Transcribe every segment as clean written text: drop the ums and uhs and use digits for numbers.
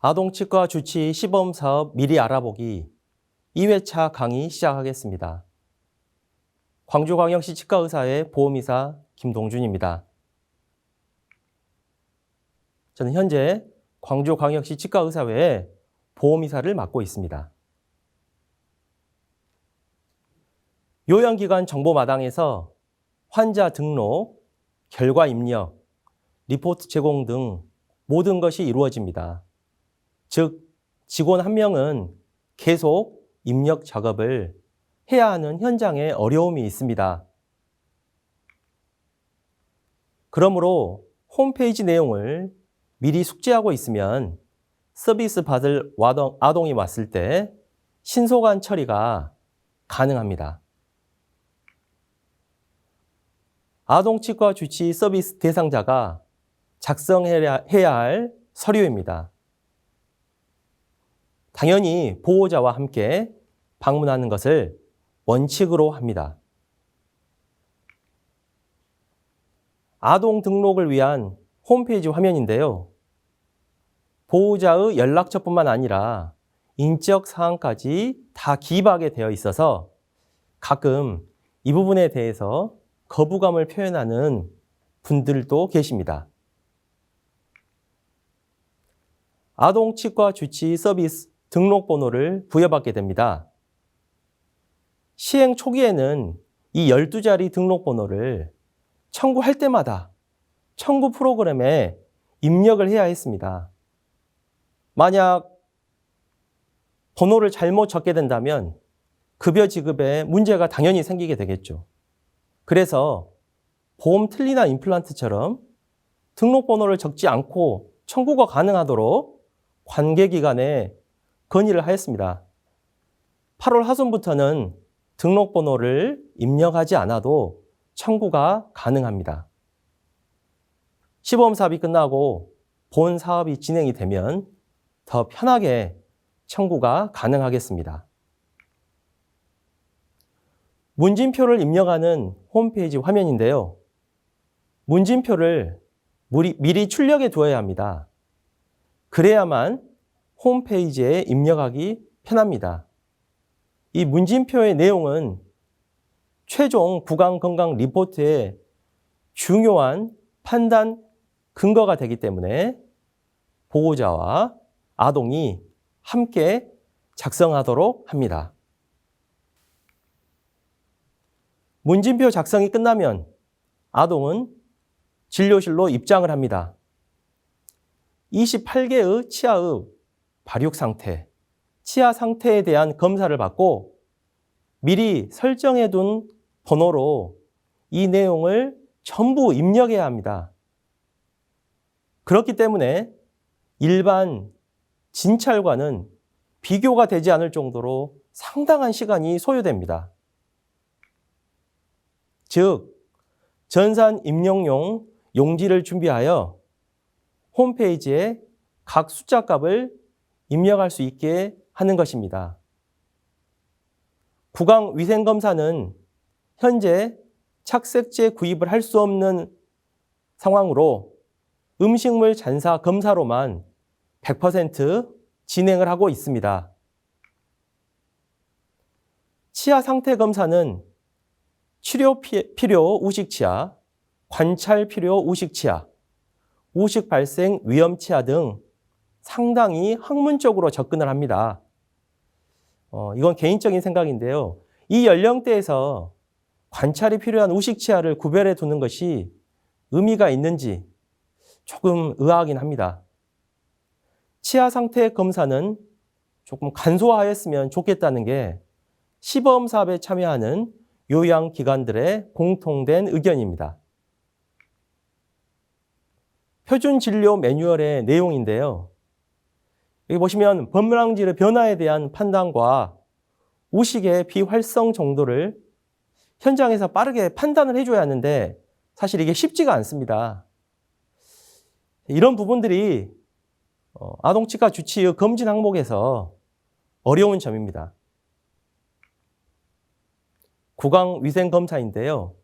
아동치과 주치 시범사업 미리 알아보기 2회차 강의 시작하겠습니다. 광주광역시 치과의사의 보험의사 김동준입니다. 저는 현재 광주광역시 치과의사회의 보험의사를 맡고 있습니다. 요양기관 정보마당에서 환자 등록, 결과 입력, 리포트 제공 등 모든 것이 이루어집니다. 즉, 직원 한 명은 계속 입력 작업을 해야 하는 현장에 어려움이 있습니다. 그러므로 홈페이지 내용을 미리 숙지하고 있으면 서비스 받을 아동이 왔을 때 신속한 처리가 가능합니다. 아동치과 주치 서비스 대상자가 작성해야 할 서류입니다. 당연히 보호자와 함께 방문하는 것을 원칙으로 합니다. 아동 등록을 위한 홈페이지 화면인데요. 보호자의 연락처뿐만 아니라 인적 사항까지 다 기입하게 되어 있어서 가끔 이 부분에 대해서 거부감을 표현하는 분들도 계십니다. 아동치과 주치 서비스 등록번호를 부여받게 됩니다. 시행 초기에는 이 12자리 등록번호를 청구할 때마다 청구 프로그램에 입력을 해야 했습니다. 만약 번호를 잘못 적게 된다면 급여 지급에 문제가 당연히 생기게 되겠죠. 그래서 보험 틀니나 임플란트처럼 등록번호를 적지 않고 청구가 가능하도록 관계기관에 건의를 하였습니다. 8월 하순부터는 등록번호를 입력하지 않아도 청구가 가능합니다. 시범사업이 끝나고 본 사업이 진행이 되면 더 편하게 청구가 가능하겠습니다. 문진표를 입력하는 홈페이지 화면인데요. 문진표를 미리 출력해 두어야 합니다. 그래야만 홈페이지에 입력하기 편합니다. 이 문진표의 내용은 최종 구강건강 리포트의 중요한 판단 근거가 되기 때문에 보호자와 아동이 함께 작성하도록 합니다. 문진표 작성이 끝나면 아동은 진료실로 입장을 합니다. 28개의 치아의 발육 상태, 치아 상태에 대한 검사를 받고 미리 설정해둔 번호로 이 내용을 전부 입력해야 합니다. 그렇기 때문에 일반 진찰과는 비교가 되지 않을 정도로 상당한 시간이 소요됩니다. 즉, 전산 입력용 용지를 준비하여 홈페이지에 각 숫자 값을 입력할 수 있게 하는 것입니다. 구강위생검사는 현재 착색제 구입을 할 수 없는 상황으로 음식물 잔사 검사로만 100% 진행을 하고 있습니다. 치아 상태 검사는 치료 필요 우식치아, 관찰 필요 우식치아, 우식 발생 위험 치아 등 상당히 학문적으로 접근을 합니다. 이건 개인적인 생각인데요. 이 연령대에서 관찰이 필요한 우식치아를 구별해 두는 것이 의미가 있는지 조금 의아하긴 합니다. 치아 상태 검사는 조금 간소화했으면 좋겠다는 게 시범사업에 참여하는 요양기관들의 공통된 의견입니다. 표준 진료 매뉴얼의 내용인데요. 여기 보시면 범랑질의 변화에 대한 판단과 우식의 비활성 정도를 현장에서 빠르게 판단을 해줘야 하는데 사실 이게 쉽지가 않습니다. 이런 부분들이 아동치과 주치의 검진 항목에서 어려운 점입니다. 구강위생검사인데요.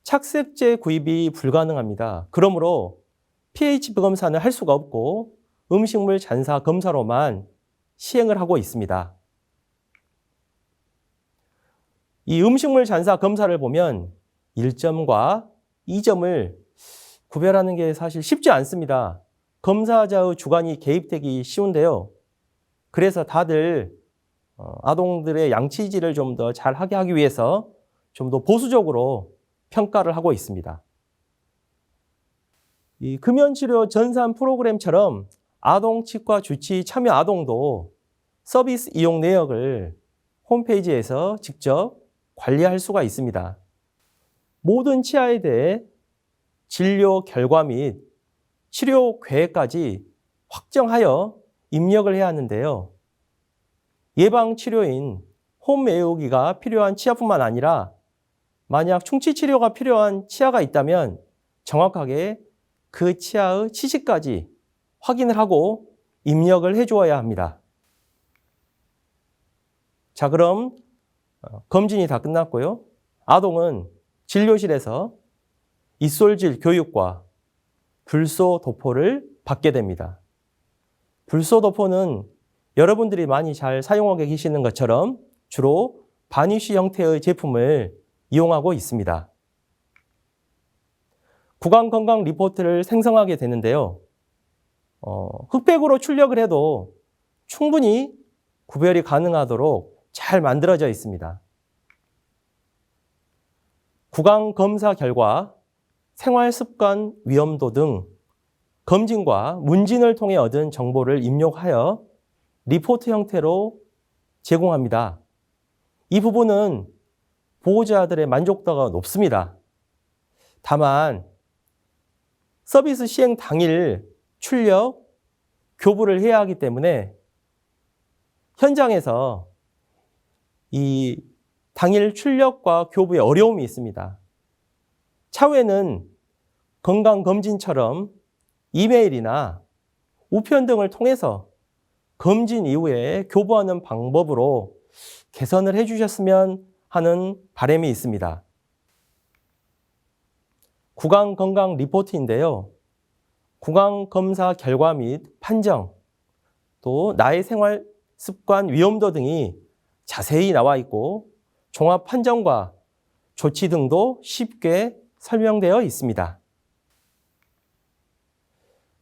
착색제 구입이 불가능합니다. 그러므로 pH 검사는 할 수가 없고 음식물 잔사 검사로만 시행을 하고 있습니다. 이 음식물 잔사 검사를 보면 1점과 2점을 구별하는 게 사실 쉽지 않습니다. 검사자의 주관이 개입되기 쉬운데요. 그래서 다들 아동들의 양치질을 좀 더 잘하게 하기 위해서 좀 더 보수적으로 평가를 하고 있습니다. 이 금연치료 전산 프로그램처럼 아동치과 주치 참여 아동도 서비스 이용 내역을 홈페이지에서 직접 관리할 수가 있습니다. 모든 치아에 대해 진료 결과 및 치료 계획까지 확정하여 입력을 해야 하는데요. 예방치료인 홈 애우기가 필요한 치아뿐만 아니라 만약 충치치료가 필요한 치아가 있다면 정확하게 그 치아의 치실까지 확인을 하고 입력을 해주어야 합니다. 자, 그럼 검진이 다 끝났고요. 아동은 진료실에서 입솔질 교육과 불소 도포를 받게 됩니다. 불소 도포는 여러분들이 많이 잘 사용하고 계시는 것처럼 주로 바니쉬 형태의 제품을 이용하고 있습니다. 구강건강 리포트를 생성하게 되는데요. 흑백으로 출력을 해도 충분히 구별이 가능하도록 잘 만들어져 있습니다. 구강검사 결과, 생활습관 위험도 등 검진과 문진을 통해 얻은 정보를 입력하여 리포트 형태로 제공합니다. 이 부분은 보호자들의 만족도가 높습니다. 다만 서비스 시행 당일 출력, 교부를 해야 하기 때문에 현장에서 이 당일 출력과 교부에 어려움이 있습니다. 차후에는 건강검진처럼 이메일이나 우편 등을 통해서 검진 이후에 교부하는 방법으로 개선을 해주셨으면 하는 바람이 있습니다. 구강건강 리포트인데요. 구강검사 결과 및 판정, 또 나의 생활 습관 위험도 등이 자세히 나와 있고 종합 판정과 조치 등도 쉽게 설명되어 있습니다.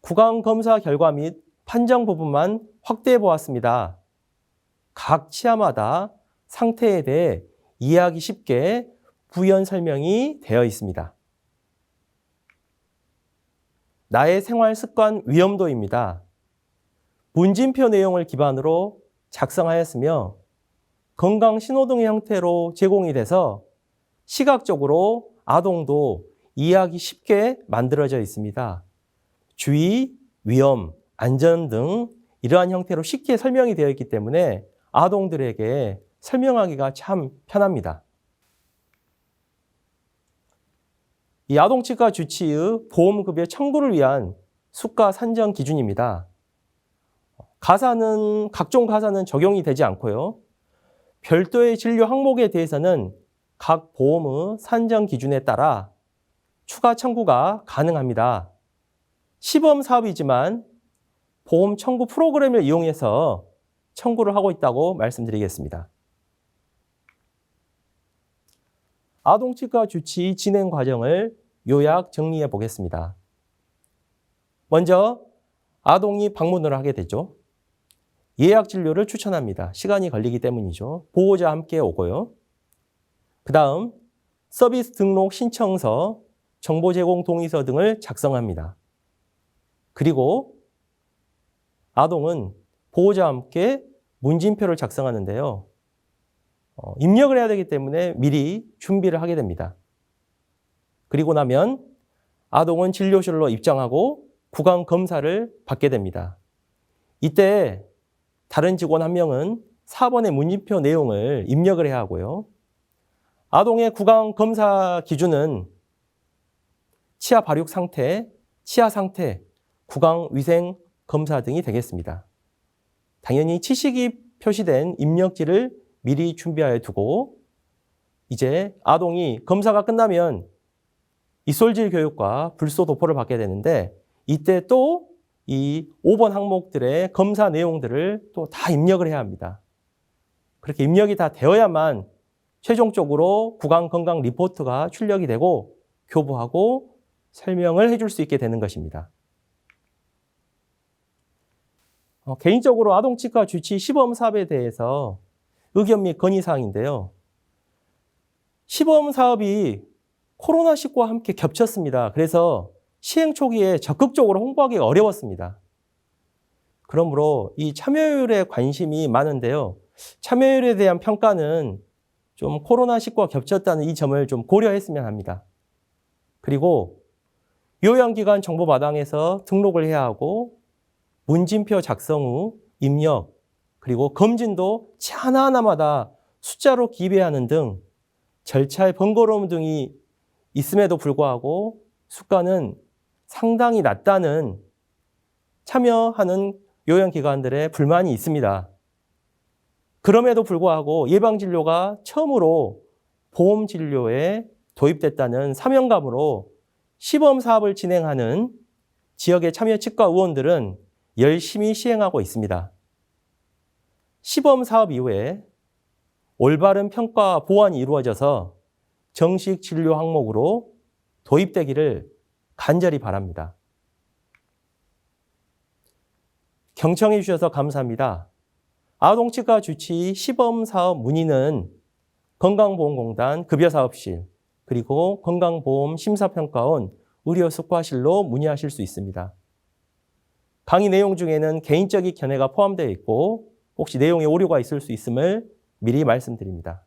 구강검사 결과 및 판정 부분만 확대해 보았습니다. 각 치아마다 상태에 대해 이해하기 쉽게 부연 설명이 되어 있습니다. 나의 생활 습관 위험도입니다. 문진표 내용을 기반으로 작성하였으며 건강 신호등의 형태로 제공이 돼서 시각적으로 아동도 이해하기 쉽게 만들어져 있습니다. 주의, 위험, 안전 등 이러한 형태로 쉽게 설명이 되어 있기 때문에 아동들에게 설명하기가 참 편합니다. 이 아동치과 주치의 보험급여 청구를 위한 수가 산정 기준입니다. 각종 가사는 적용이 되지 않고요. 별도의 진료 항목에 대해서는 각 보험의 산정 기준에 따라 추가 청구가 가능합니다. 시범 사업이지만 보험 청구 프로그램을 이용해서 청구를 하고 있다고 말씀드리겠습니다. 아동치과 주치 진행 과정을 요약 정리해 보겠습니다. 먼저 아동이 방문을 하게 되죠. 예약 진료를 추천합니다. 시간이 걸리기 때문이죠. 보호자와 함께 오고요. 그 다음 서비스 등록 신청서, 정보 제공 동의서 등을 작성합니다. 그리고 아동은 보호자와 함께 문진표를 작성하는데요. 입력을 해야 되기 때문에 미리 준비를 하게 됩니다. 그리고 나면 아동은 진료실로 입장하고 구강 검사를 받게 됩니다. 이때 다른 직원 한 명은 4번의 문진표 내용을 입력을 해야 하고요. 아동의 구강 검사 기준은 치아 발육 상태, 치아 상태, 구강 위생 검사 등이 되겠습니다. 당연히 치식이 표시된 입력지를 미리 준비하여 두고 이제 아동이 검사가 끝나면 입솔질 교육과 불소 도포를 받게 되는데 이때 또 이 5번 항목들의 검사 내용들을 또 다 입력을 해야 합니다. 그렇게 입력이 다 되어야만 최종적으로 구강건강 리포트가 출력이 되고 교부하고 설명을 해줄 수 있게 되는 것입니다. 개인적으로 아동치과 주치 시범 사업에 대해서 의견 및 건의사항인데요. 시범 사업이 코로나19와 함께 겹쳤습니다. 그래서 시행 초기에 적극적으로 홍보하기가 어려웠습니다. 그러므로 이 참여율에 관심이 많은데요. 참여율에 대한 평가는 좀 코로나19와 겹쳤다는 이 점을 좀 고려했으면 합니다. 그리고 요양기관 정보마당에서 등록을 해야 하고 문진표 작성 후 입력, 그리고 검진도 치 하나하나마다 숫자로 기입해야 하는 등 절차의 번거로움 등이 있음에도 불구하고 수가는 상당히 낮다는 참여하는 요양기관들의 불만이 있습니다. 그럼에도 불구하고 예방진료가 처음으로 보험진료에 도입됐다는 사명감으로 시범사업을 진행하는 지역의 참여치과 의원들은 열심히 시행하고 있습니다. 시범사업 이후에 올바른 평가와 보완이 이루어져서 정식 진료 항목으로 도입되기를 간절히 바랍니다. 경청해 주셔서 감사합니다. 아동치과 주치 시범사업 문의는 건강보험공단 급여사업실 그리고 건강보험심사평가원 의료숙화실로 문의하실 수 있습니다. 강의 내용 중에는 개인적인 견해가 포함되어 있고 혹시 내용에 오류가 있을 수 있음을 미리 말씀드립니다.